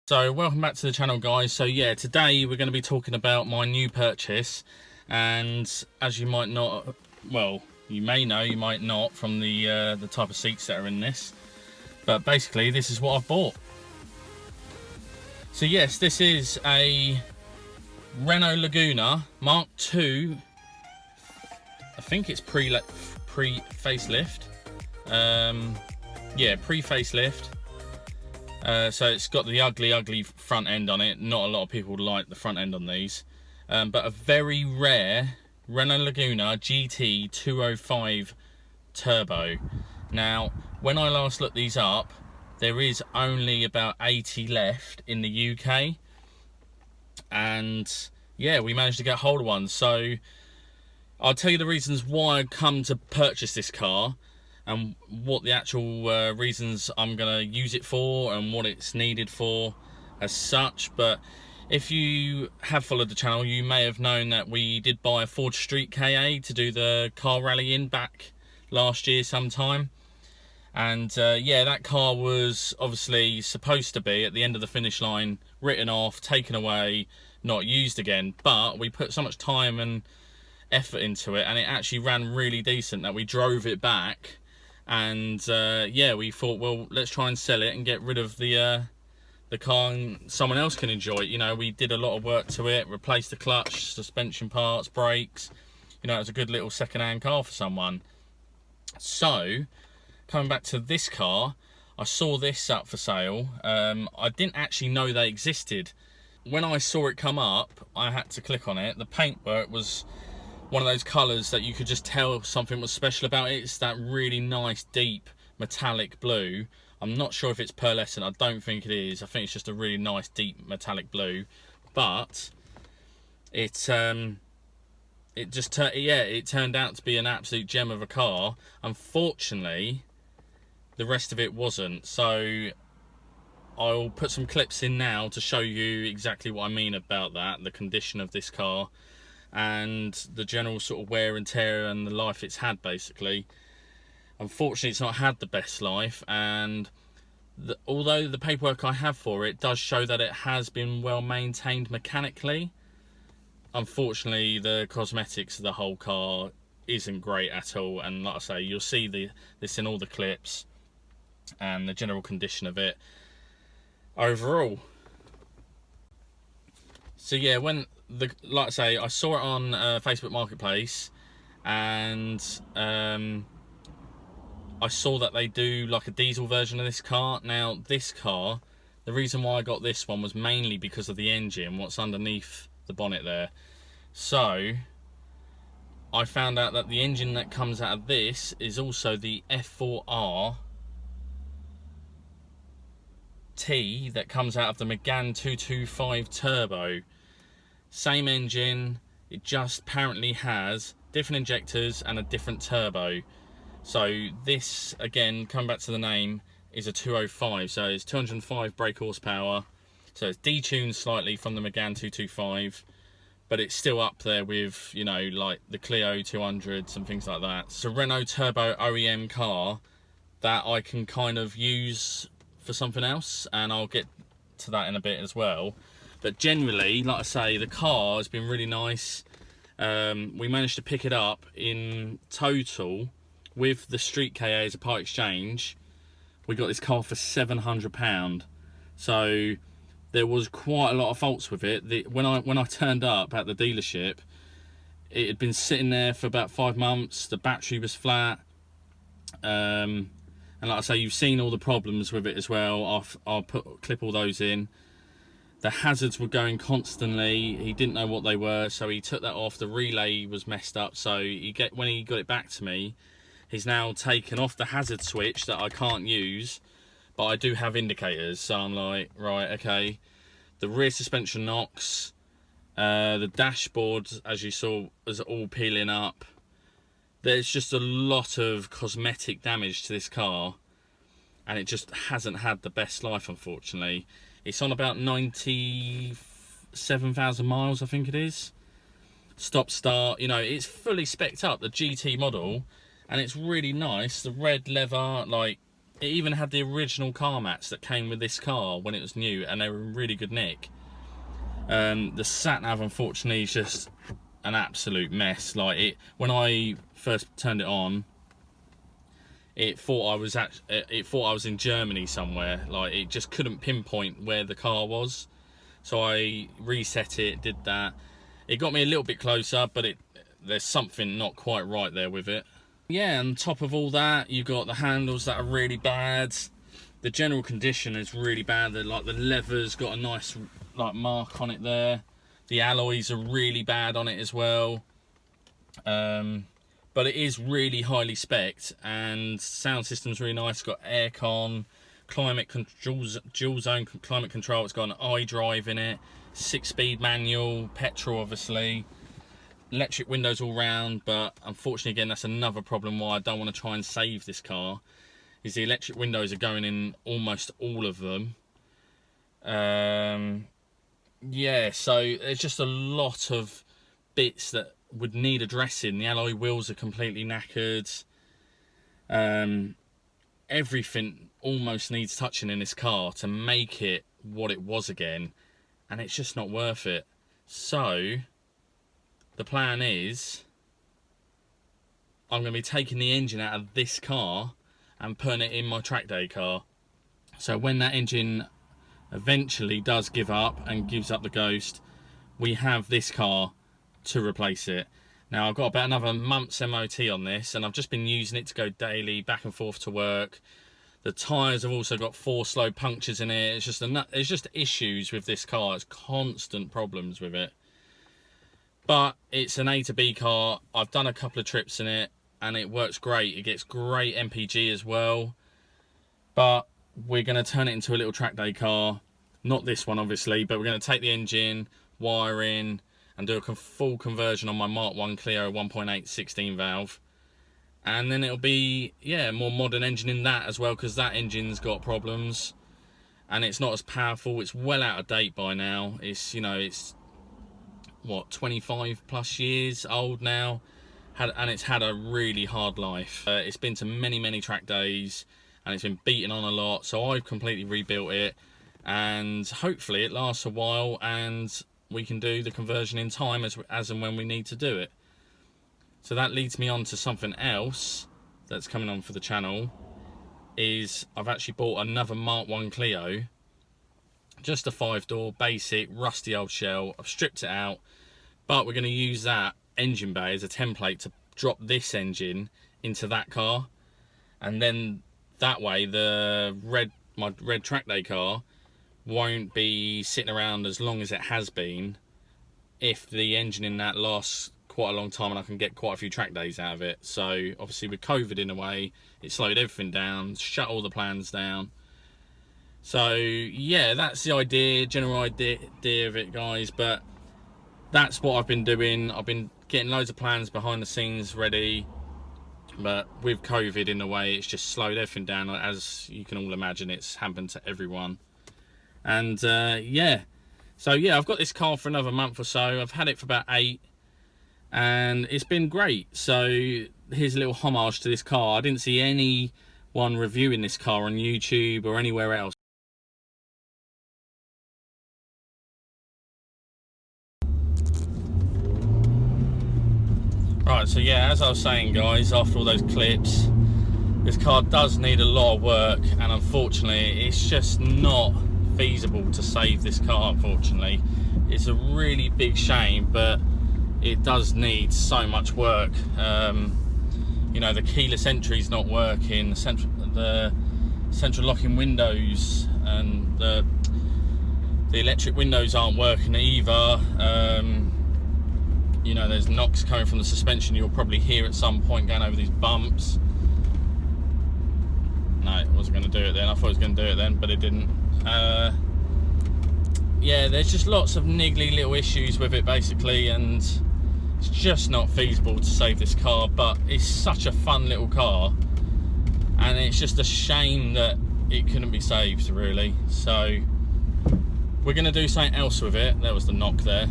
So welcome back to the channel, guys. So yeah, today we're going to be talking about my new purchase, and as you might not, well, you may know, you might not, from the type of seats that are in this, but basically this is what I've bought. So yes, this is a Renault Laguna Mark II. I think it's pre-facelift. Yeah, pre-facelift. So it's got the ugly front end on it. Not a lot of people like the front end on these, but a very rare Renault Laguna GT 205 turbo. Now, when I last looked these up, there is only about 80 left in the UK, and yeah, we managed to get hold of one. So I'll tell you the reasons why I come to purchase this car, and what the actual reasons I'm going to use it for and what it's needed for as such. But if you have followed the channel, you may have known that we did buy a Ford Street KA to do the car rally in back last year sometime. And yeah, that car was obviously supposed to be at the end of the finish line, written off, taken away, not used again. But we put so much time and effort into it, and it actually ran really decent, that we drove it back. And yeah, we thought, well, let's try and sell it and get rid of the car, and someone else can enjoy it. You know, we did a lot of work to it, replaced the clutch, suspension parts, brakes. You know, it was a good little second-hand car for someone. So coming back to this car, I saw this up for sale. I didn't actually know they existed. When I saw it come up, I had to click on it. The paintwork was one of those colours that you could just tell something was special about it. It's that really nice deep metallic blue. I'm not sure if it's pearlescent. I don't think it is. I think it's just a really nice deep metallic blue. But it turned out to be an absolute gem of a car. Unfortunately, the rest of it wasn't. So I'll put some clips in now to show you exactly what I mean about that, the condition of this car, and the general sort of wear and tear and the life it's had. Basically, unfortunately, it's not had the best life, and although the paperwork I have for it does show that it has been well maintained mechanically, unfortunately the cosmetics of the whole car isn't great at all. And like I say, you'll see this in all the clips, and the general condition of it overall. So yeah, like I say, I saw it on Facebook Marketplace, and I saw that they do like a diesel version of this car. Now, this car, the reason why I got this one was mainly because of the engine, what's underneath the bonnet there. So I found out that the engine that comes out of this is also the F4R T that comes out of the Megane 225 turbo. Same engine, it just apparently has different injectors and a different turbo. So this, again, coming back to the name, is a 205, so it's 205 brake horsepower. So it's detuned slightly from the Megane 225, but it's still up there with, you know, like the Clio 200s and things like that. It's a Renault Turbo OEM car that I can kind of use for something else, and I'll get to that in a bit as well. But generally, like I say, the car has been really nice. We managed to pick it up in total with the Street KA as a part exchange. We got this car for £700. So there was quite a lot of faults with it. When I turned up at the dealership, it had been sitting there for about 5 months. The battery was flat. And like I say, you've seen all the problems with it as well. I'll clip all those in. The hazards were going constantly. He didn't know what they were, so he took that off. The relay was messed up, so when he got it back to me, he's now taken off the hazard switch that I can't use, but I do have indicators. So I'm like, right, okay. The rear suspension knocks. The dashboard, as you saw, was all peeling up. There's just a lot of cosmetic damage to this car, and it just hasn't had the best life, unfortunately. It's on about 97,000 miles, I think it is. Stop start, you know, it's fully spec'd up, the GT model, and it's really nice. The red leather, like, it even had the original car mats that came with this car when it was new, and they were in really good nick. The sat nav, unfortunately, is just an absolute mess. Like, it, when I first turned it on, it thought I was in Germany somewhere. Like, it just couldn't pinpoint where the car was. So I reset it, did that. It got me a little bit closer, but there's something not quite right there with it. Yeah, on top of all that, you've got the handles that are really bad. The general condition is really bad. The leather's got a nice like mark on it there. The alloys are really bad on it as well. But it is really highly spec'd, and sound system's really nice. It's got aircon, dual zone climate control. It's got an iDrive in it, 6-speed manual, petrol obviously, electric windows all round. But unfortunately, again, that's another problem why I don't want to try and save this car, is the electric windows are going in almost all of them. Yeah, so there's just a lot of bits that would need addressing. The alloy wheels are completely knackered. Everything almost needs touching in this car to make it what it was again, and it's just not worth it. So the plan is I'm going to be taking the engine out of this car and putting it in my track day car. So when that engine eventually does give up and gives up the ghost, we have this car to replace it. Now, I've got about another month's MOT on this, and I've just been using it to go daily back and forth to work. The tyres have also got 4 slow punctures in it. It's just issues with this car. It's constant problems with it. But it's an A to B car. I've done a couple of trips in it, and it works great. It gets great MPG as well. But we're going to turn it into a little track day car. Not this one, obviously, but we're going to take the engine, wire in, and do a full conversion on my Mark 1 Clio 1.8 16 valve. And then it'll be, yeah, a more modern engine in that as well, because that engine's got problems. And it's not as powerful. It's well out of date by now. It's, you know, it's, what, 25 plus years old now. And it's had a really hard life. It's been to many track days, and it's been beaten on a lot. So I've completely rebuilt it, and hopefully it lasts a while, and we can do the conversion in time as and when we need to do it. So that leads me on to something else that's coming on for the channel. Is I've actually bought another Mark 1 Clio, just a 5-door basic rusty old shell. I've stripped it out, but we're going to use that engine bay as a template to drop this engine into that car, and then that way my red track day car won't be sitting around as long as it has been if the engine in that lasts quite a long time and I can get quite a few track days out of it. So obviously with COVID in a way, it slowed everything down, shut all the plans down. So yeah, that's the general idea of it, guys. But that's what I've been doing. I've been getting loads of plans behind the scenes ready, but with COVID in a way, it's just slowed everything down. As you can all imagine, it's happened to everyone. And yeah, so yeah, I've got this car for another month or so. I've had it for about 8, and it's been great. So here's a little homage to this car. I didn't see anyone reviewing this car on YouTube or anywhere else. Right, so yeah, as I was saying, guys, after all those clips, this car does need a lot of work, and unfortunately it's just not feasible to save this car. Unfortunately, it's a really big shame, but it does need so much work. You know, the keyless entry's not working, the central locking windows and the electric windows aren't working either. You know, there's knocks coming from the suspension. You'll probably hear at some point going over these bumps. No, it wasn't going to do it then. I thought it was going to do it then, but it didn't. Yeah, there's just lots of niggly little issues with it basically, and it's just not feasible to save this car. But it's such a fun little car, and it's just a shame that it couldn't be saved, really. So we're going to do something else with it. There was the knock there.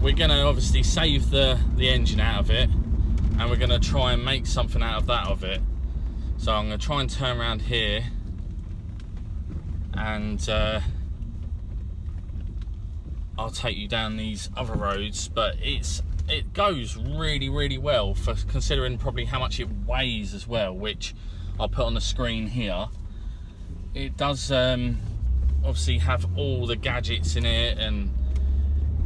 We're going to obviously save the engine out of it, and we're going to try and make something out of it. So I'm going to try and turn around here, and I'll take you down these other roads, but it goes really, really well for considering probably how much it weighs as well, which I'll put on the screen here. It does obviously have all the gadgets in it, and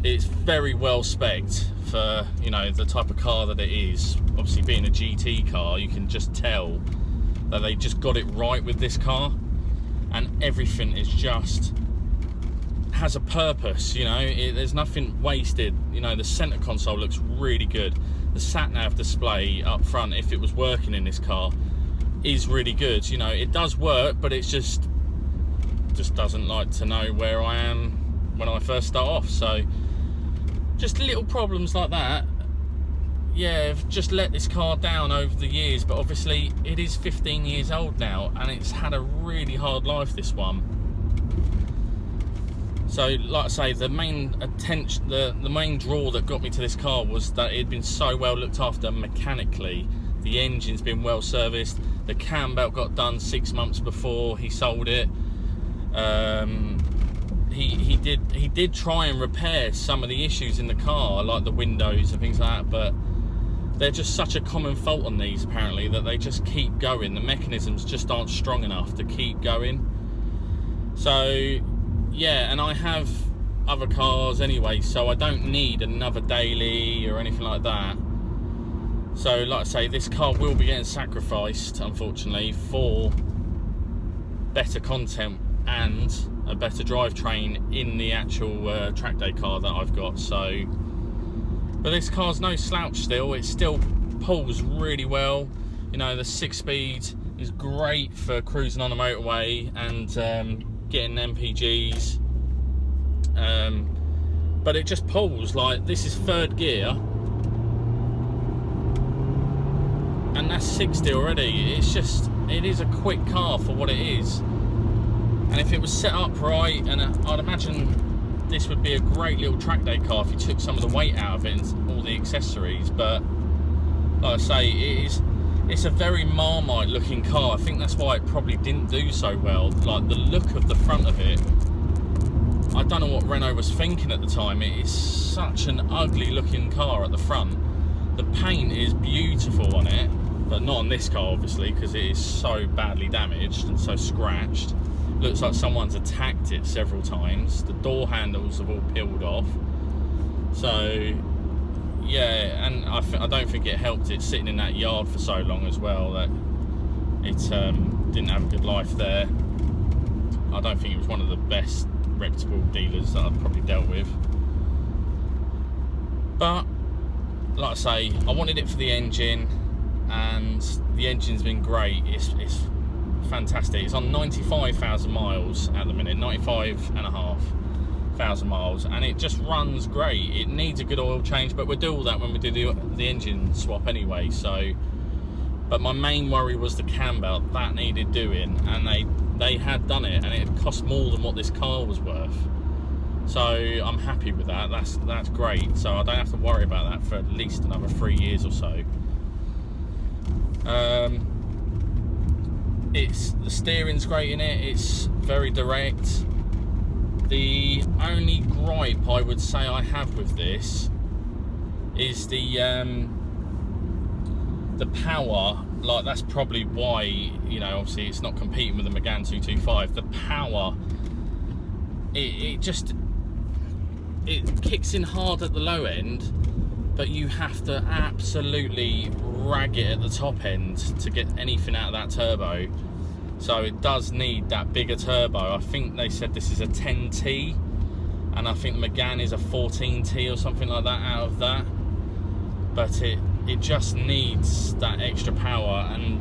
it's very well spec'd for, you know, the type of car that it is. Obviously being a GT car, you can just tell that they just got it right with this car, and everything is just has a purpose, you know. There's nothing wasted. You know, the center console looks really good. The sat nav display up front, if it was working in this car, is really good. You know, it does work, but it's just doesn't like to know where I am when I first start off. So just little problems like that. Yeah, I've just let this car down over the years, but obviously it is 15 years old now, and it's had a really hard life, this one. So, like I say, the main attention, the main draw that got me to this car was that it had been so well looked after mechanically. The engine's been well serviced. The cam belt got done 6 months before he sold it. He did try and repair some of the issues in the car, like the windows and things like that, but they're just such a common fault on these, apparently, that they just keep going. The mechanisms just aren't strong enough to keep going. So yeah, and I have other cars anyway, so I don't need another daily or anything like that. So like I say, this car will be getting sacrificed, unfortunately, for better content and a better drivetrain in the actual track day car that I've got. So, but this car's no slouch still. It still pulls really well. You know, the 6-speed is great for cruising on the motorway and getting MPGs, but it just pulls. Like, this is 3rd gear, and that's 60 already. It is a quick car for what it is, and if it was set up right, and I'd imagine this would be a great little track day car if you took some of the weight out of it and all the accessories. But like I say, it's a very Marmite looking car. I think that's why it probably didn't do so well. Like, the look of the front of it, I don't know what Renault was thinking at the time. It is such an ugly looking car at the front. The paint is beautiful on it, but not on this car obviously, because it is so badly damaged and so scratched. Looks like someone's attacked it several times. The door handles have all peeled off. So yeah, and I don't think it helped it sitting in that yard for so long as well, that it didn't have a good life there. I don't think it was one of the best reputable dealers that I've probably dealt with. But like I say, I wanted it for the engine, and the engine's been great. It's fantastic. It's on 95,000 miles at the minute, 95,500 miles, and it just runs great. It needs a good oil change, but we'll do all that when we do the engine swap anyway. So, but my main worry was the cam belt. That needed doing, and they had done it, and it cost more than what this car was worth. So I'm happy with that. That's great. So I don't have to worry about that for at least another 3 years or so. The steering's great in it. It's very direct. The only gripe I would say I have with this is the power. Like, that's probably why, you know, obviously it's not competing with the Megane 225. The power, it kicks in hard at the low end, but you have to absolutely rag it at the top end to get anything out of that turbo. So it does need that bigger turbo. I think they said this is a 10T, and I think the Megane is a 14T or something like that out of that. But it just needs that extra power, and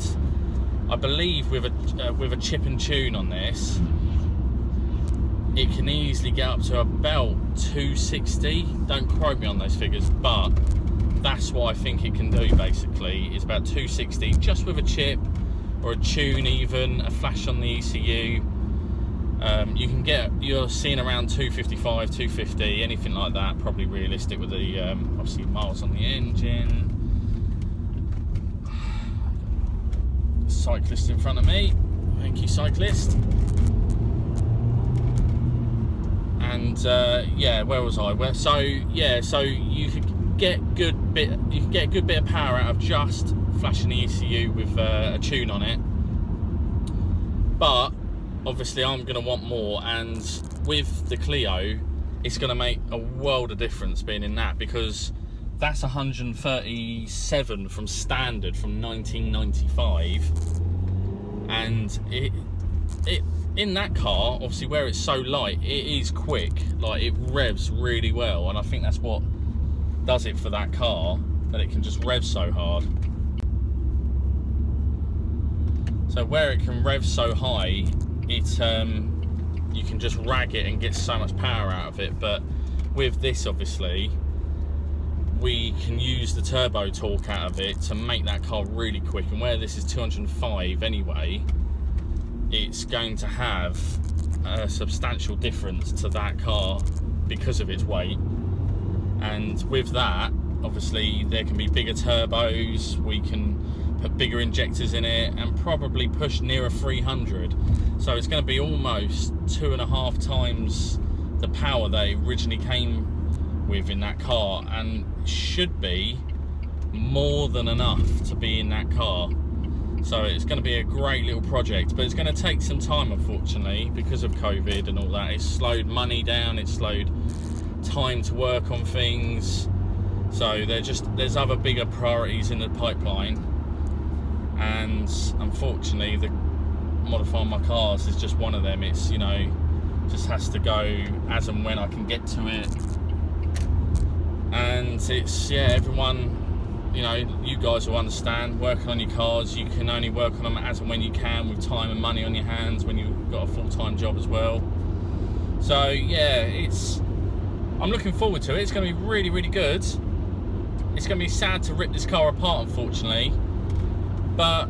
I believe with a chip and tune on this, it can easily get up to about 260. Don't quote me on those figures, but that's what I think it can do. Basically, it's about 260 just with a chip or a tune, even a flash on the ECU. You're seeing around 255, 250, anything like that, probably realistic with the obviously miles on the engine. cyclist in front of me. Thank you, cyclist. And yeah, where was I? So you could get a good bit of power out of just flashing the ECU with a tune on it. But obviously I'm going to want more, and with the Clio it's going to make a world of difference being in that, because that's 137 from standard from 1995, and it in that car, obviously where it's so light, it is quick, like it revs really well, and I think that's what does it for that car, that it can just rev so hard. So where it can rev so high, it you can just rag it and get so much power out of it. But with this, obviously, we can use the turbo torque out of it to make that car really quick. And where this is 205 anyway, it's going to have a substantial difference to that car because of its weight. And with that, obviously, there can be bigger turbos, we can put bigger injectors in it, and probably push nearer 300. So it's going to be almost 2.5 times the power that it originally came with in that car, and should be more than enough to be in that car. So it's going to be a great little project, but it's going to take some time, unfortunately, because of COVID and all that. It's slowed money down, it's slowed time to work on things. So there's other bigger priorities in the pipeline, and unfortunately the modifying my cars is just one of them. It's, you know, just has to go as and when I can get to it. And it's, yeah, everyone, you know, you guys will understand, working on your cars, you can only work on them as and when you can, with time and money on your hands when you've got a full-time job as well. So yeah, I'm looking forward to it. It's going to be really, really good. It's going to be sad to rip this car apart, unfortunately, but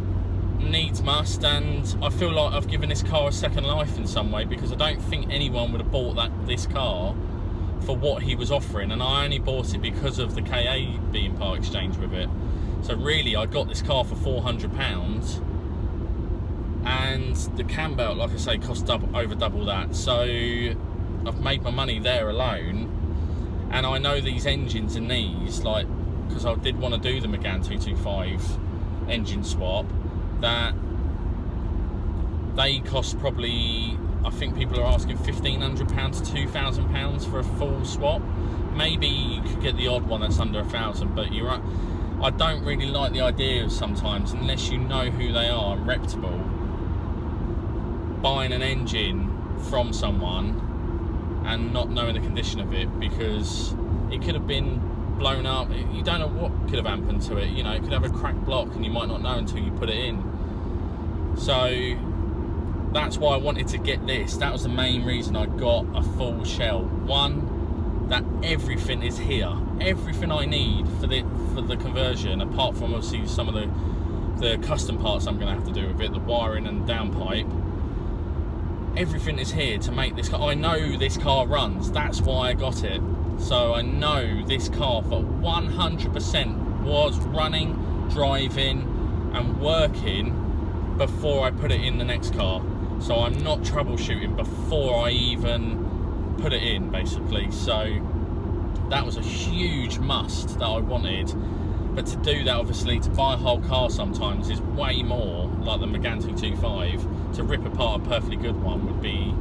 needs must. And I feel like I've given this car a second life in some way, because I don't think anyone would have bought this car for what he was offering, and I only bought it because of the KA being part exchange with it. So really, I got this car for £400, and the cam belt, like I say, cost over double that. So I've made my money there alone. And I know these engines in these, like, because I did want to do the Megane 225 engine swap, that they cost probably, I think people are asking £1,500 to £2,000 for a full swap. Maybe you could get the odd one that's under 1,000, but you're right. I don't really like the idea of, sometimes, unless you know who they are and reputable, buying an engine from someone and not knowing the condition of it, because it could have been blown up. You don't know what could have happened to it. You know, it could have a cracked block and you might not know until you put it in. So that's why I wanted to get this. That was the main reason I got a full shell. One, that everything is here, everything I need for the conversion, apart from obviously some of the custom parts I'm going to have to do with it, the wiring and downpipe. Everything is here to make this car. I know this car runs, that's why I got it. So I know this car for 100% was running, driving and working before I put it in the next car. So I'm not troubleshooting before I even put it in, basically. So that was a huge must that I wanted. But to do that, obviously, to buy a whole car sometimes is way more, like the Megane 225. To rip apart a perfectly good one would be,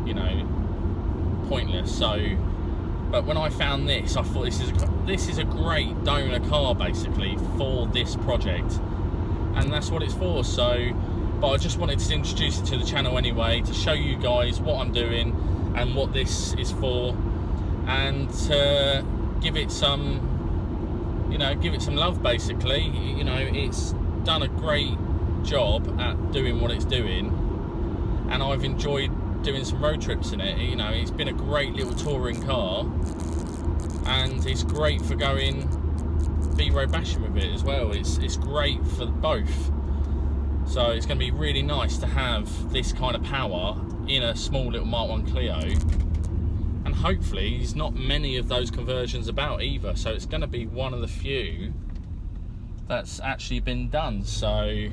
you know, pointless. So, but when I found this, I thought this is a great donor car, basically, for this project, and that's what it's for. So, but I just wanted to introduce it to the channel anyway, to show you guys what I'm doing and what this is for, and to give it some, you know, give it some love, basically. You know, it's done a great job at doing what it's doing, and I've enjoyed doing some road trips in it. You know, it's been a great little touring car, and it's great for going B-road bashing with it as well. It's great for both. So it's going to be really nice to have this kind of power in a small little Mark 1 Clio, and hopefully there's not many of those conversions about either, so it's going to be one of the few that's actually been done. So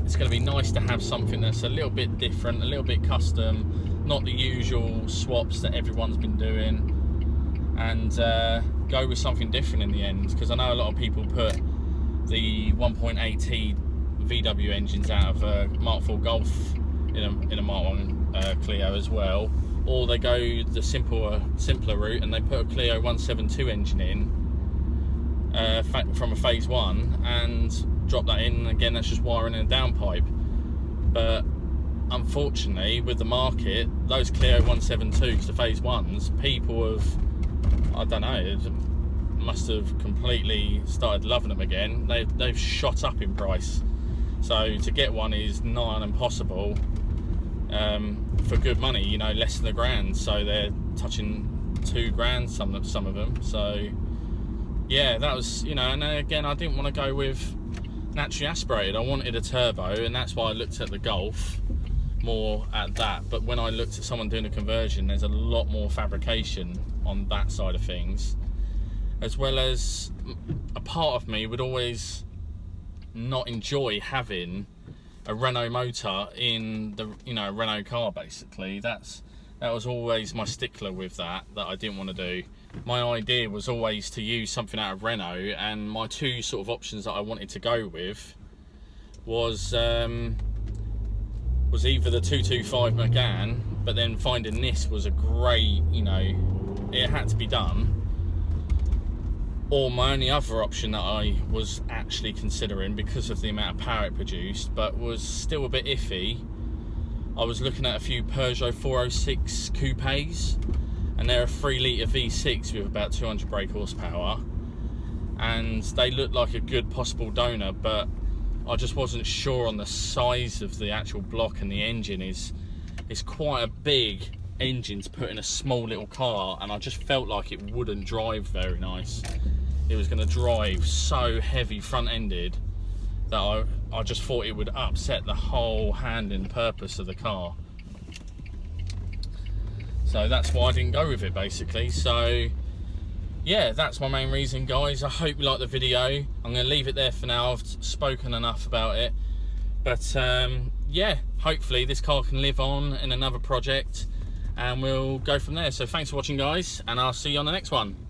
it's going to be nice to have something that's a little bit different, a little bit custom, not the usual swaps that everyone's been doing, and go with something different in the end, because I know a lot of people put the 1.8T VW engines out of Mark IV Golf in a Mark 1 Clio as well, or they go the simpler route and they put a Clio 172 engine in from a phase 1 and drop that in. Again, that's just wiring in a downpipe. But unfortunately, with the market, those Clio 172s, the phase 1s, people have, I don't know, must have completely started loving them again. They've shot up in price, so to get one is nigh on impossible for good money, you know, less than £1,000, so they're touching £2,000 some of them. So yeah, that was, you know, and again, I didn't want to go with naturally aspirated, I wanted a turbo, and that's why I looked at the Golf more at that. But when I looked at someone doing a conversion, there's a lot more fabrication on that side of things, as well as a part of me would always not enjoy having a Renault motor in the, you know, Renault car. Basically, that was always my stickler with that I didn't want to do. My idea was always to use something out of Renault, and my two sort of options that I wanted to go with was either the 225 Megane, but then finding this was a great, you know, it had to be done. Or my only other option that I was actually considering, because of the amount of power it produced, but was still a bit iffy, I was looking at a few Peugeot 406 coupes, and they're a 3 litre V6 with about 200 brake horsepower, and they looked like a good possible donor, but I just wasn't sure on the size of the actual block, and the engine is quite a big engine to put in a small little car, and I just felt like it wouldn't drive very nice. It was going to drive so heavy front-ended that I just thought it would upset the whole handling purpose of the car. So that's why I didn't go with it, basically. So yeah, that's my main reason, guys. I hope you like the video. I'm going to leave it there for now. I've spoken enough about it. But yeah, hopefully this car can live on in another project, and we'll go from there. So thanks for watching, guys, and I'll see you on the next one.